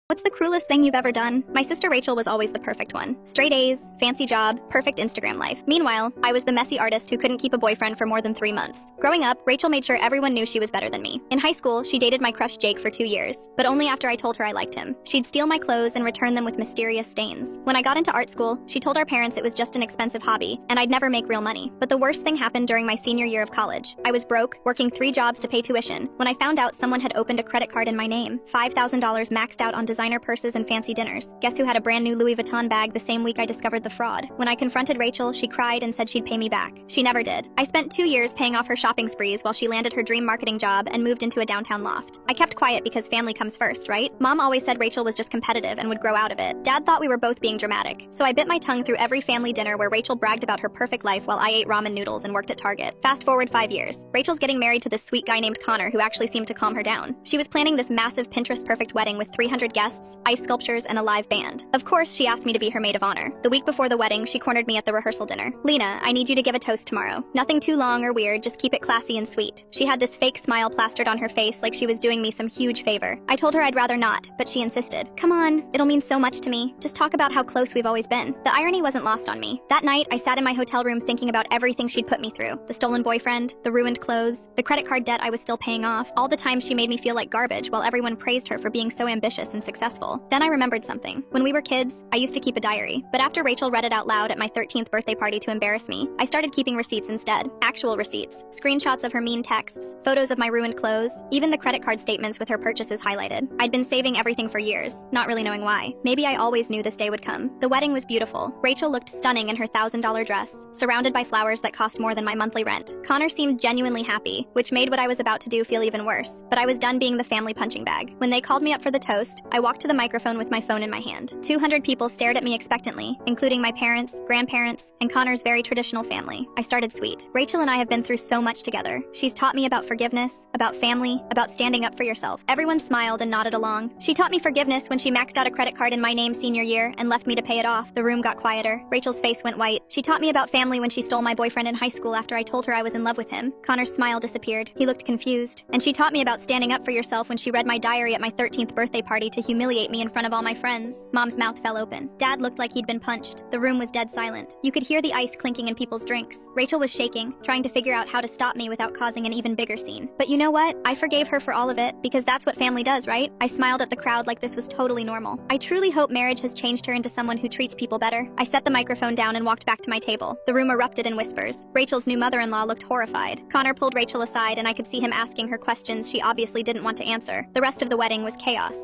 What's the cruelest thing you've ever done? My sister Rachel was always the perfect one. Straight A's, fancy job, perfect Instagram life. Meanwhile, I was the messy artist who couldn't keep a boyfriend for more than 3 months. Growing up, Rachel made sure everyone knew she was better than me. In high school, she dated my crush Jake for 2 years, but only after I told her I liked him. She'd steal my clothes and return them with mysterious stains. When I got into art school, she told our parents it was just an expensive hobby, and I'd never make real money. But the worst thing happened during my senior year of college. I was broke, working 3 jobs to pay tuition, when I found out someone had opened a credit card in my name. $5,000 maxed out on designer purses and fancy dinners. Guess who had a brand new Louis Vuitton bag the same week I discovered the fraud? When I confronted Rachel, she cried and said she'd pay me back. She never did. I spent 2 years paying off her shopping sprees while she landed her dream marketing job and moved into a downtown loft. I kept quiet because family comes first, right? Mom always said Rachel was just competitive and would grow out of it. Dad thought we were both being dramatic. So I bit my tongue through every family dinner where Rachel bragged about her perfect life while I ate ramen noodles and worked at Target. Fast forward 5 years. Rachel's getting married to this sweet guy named Connor who actually seemed to calm her down. She was planning this massive Pinterest perfect wedding with 300 guests, ice sculptures, and a live band. Of course, she asked me to be her maid of honor. The week before the wedding, she cornered me at the rehearsal dinner. "Lena, I need you to give a toast tomorrow. Nothing too long or weird, just keep it classy and sweet." She had this fake smile plastered on her face like she was doing me some huge favor. I told her I'd rather not, but she insisted. "Come on, it'll mean so much to me. Just talk about how close we've always been." The irony wasn't lost on me. That night, I sat in my hotel room thinking about everything she'd put me through. The stolen boyfriend, the ruined clothes, the credit card debt I was still paying off, all the times she made me feel like garbage while everyone praised her for being so ambitious and successful. Then I remembered something. When we were kids, I used to keep a diary, but after Rachel read it out loud at my 13th birthday party to embarrass me, I started keeping receipts instead. Actual receipts, screenshots of her mean texts, photos of my ruined clothes, even the credit card statements with her purchases highlighted. I'd been saving everything for years, not really knowing why. Maybe I always knew this day would come. The wedding was beautiful. Rachel looked stunning in her $1,000 dress, surrounded by flowers that cost more than my monthly rent. Connor seemed genuinely happy, which made what I was about to do feel even worse. But I was done being the family punching bag. When they called me up for the toast, I walked to the microphone with my phone in my hand. 200 people stared at me expectantly, including my parents, grandparents, and Connor's very traditional family. I started sweet. "Rachel and I have been through so much together. She's taught me about forgiveness, about family, about standing up for yourself." Everyone smiled and nodded along. "She taught me forgiveness when she maxed out a credit card in my name senior year and left me to pay it off." The room got quieter. Rachel's face went white. "She taught me about family when she stole my boyfriend in high school after I told her I was in love with him." Connor's smile disappeared. He looked confused. "And she taught me about standing up for yourself when she read my diary at my 13th birthday party to humiliate me in front of all my friends." Mom's mouth fell open. Dad looked like he'd been punched. The room was dead silent. You could hear the ice clinking in people's drinks. Rachel was shaking, trying to figure out how to stop me without causing an even bigger scene. But you know what? I forgave her for all of it, because that's what family does, right? I smiled at the crowd like this was totally normal. I truly hope marriage has changed her into someone who treats people better. I set the microphone down and walked back to my table. The room erupted in whispers. Rachel's new mother-in-law looked horrified. Connor pulled Rachel aside and I could see him asking her questions she obviously didn't want to answer. The rest of the wedding was chaos.